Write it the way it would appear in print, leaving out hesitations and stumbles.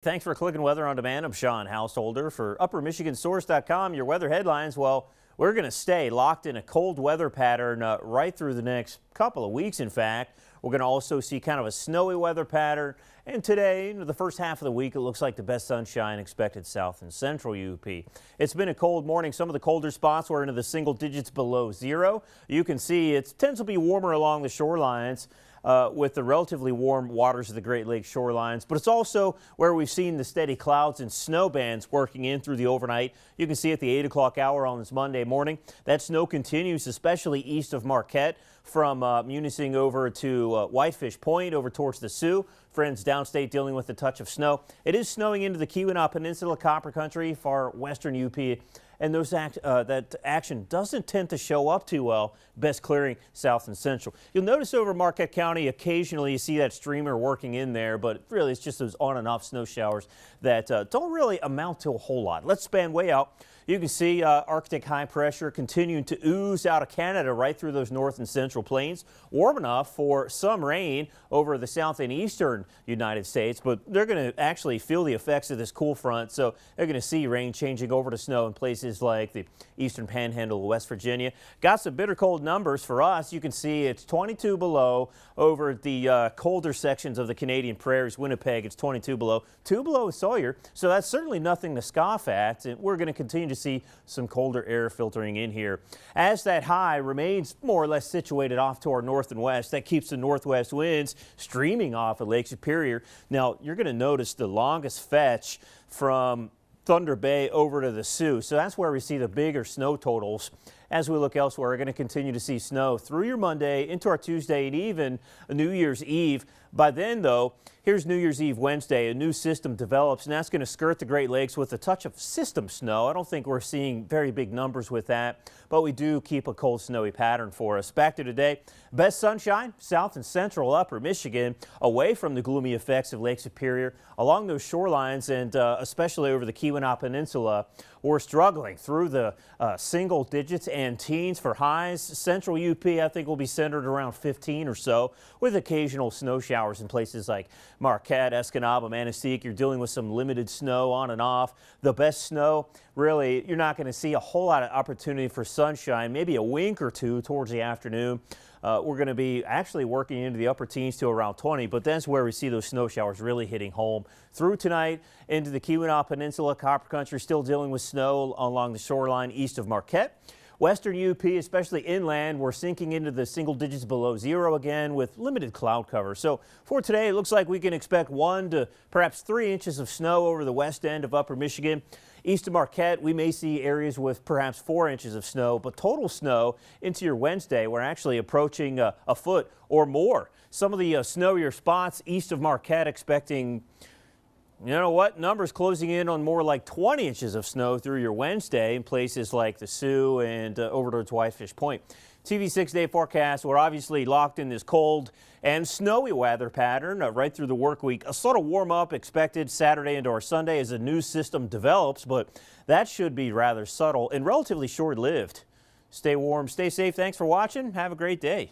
Thanks for clicking Weather on Demand. I'm Sean Householder for UpperMichiganSource.com. Your weather headlines. Well, we're going to stay locked in a cold weather pattern right through the next couple of weeks. In fact, we're going to also see kind of a snowy weather pattern. And today, the first half of the week, it looks like the best sunshine expected south and central UP. It's been a cold morning. Some of the colder spots were into the single digits below zero. You can see it tends to be warmer along the shorelines. With the relatively warm waters of the Great Lakes shorelines, but it's also where we've seen the steady clouds and snow bands working in through the overnight. You can see at the 8 o'clock hour on this Monday morning, that snow continues, especially east of Marquette, from Munising over to Whitefish Point, over towards the Sioux. Friends downstate dealing with a touch of snow. It is snowing into the Keweenaw Peninsula, Copper Country, far western UP. And that action doesn't tend to show up too well, best clearing south and central. You'll notice over Marquette County, occasionally you see that streamer working in there, but really it's just those on and off snow showers that don't really amount to a whole lot. Let's span way out. You can see Arctic high pressure continuing to ooze out of Canada right through those north and central plains. Warm enough for some rain over the south and eastern United States, but they're going to actually feel the effects of this cool front. So they're going to see rain changing over to snow in places like the eastern panhandle of West Virginia. Got some bitter cold numbers for us. You can see it's 22 below over the colder sections of the Canadian prairies. Winnipeg, it's 22 below. 2 below Sawyer. So that's certainly nothing to scoff at. And we're going to continue to see some colder air filtering in here. As that high remains more or less situated off to our north and west, that keeps the northwest winds streaming off of Lake Superior. Now, you're going to notice the longest fetch from Thunder Bay over to the Sioux. So that's where we see the bigger snow totals. As we look elsewhere, we're going to continue to see snow through your Monday into our Tuesday and even New Year's Eve. By then, though, here's New Year's Eve Wednesday. A new system develops, and that's going to skirt the Great Lakes with a touch of system snow. I don't think we're seeing very big numbers with that, but we do keep a cold, snowy pattern for us. Back to today, best sunshine, south and central upper Michigan, away from the gloomy effects of Lake Superior, along those shorelines, and especially over the Keweenaw Peninsula. We're struggling through the single digits and teens for highs. Central UP, I think, will be centered around 15 or so, with occasional snow showers in places like Marquette, Escanaba, Manistee. You're dealing with some limited snow on and off. The best snow, really, you're not going to see a whole lot of opportunity for sunshine, maybe a wink or two towards the afternoon. We're going to be actually working into the upper teens to around 20, but that's where we see those snow showers really hitting home. Through tonight into the Keweenaw Peninsula, Copper Country, still dealing with snow along the shoreline east of Marquette. Western UP, especially inland, we're sinking into the single digits below zero again with limited cloud cover. So for today, it looks like we can expect 1 to perhaps 3 inches of snow over the west end of upper Michigan. East of Marquette, we may see areas with perhaps 4 inches of snow, but total snow into your Wednesday, we're actually approaching a foot or more. Some of the snowier spots east of Marquette expecting, you know what, numbers closing in on more like 20 inches of snow through your Wednesday in places like the Sioux and over towards Whitefish Point. TV 6-day forecast, we're obviously locked in this cold and snowy weather pattern right through the work week. A sort of warm up expected Saturday into our Sunday as a new system develops, but that should be rather subtle and relatively short lived. Stay warm, stay safe. Thanks for watching. Have a great day.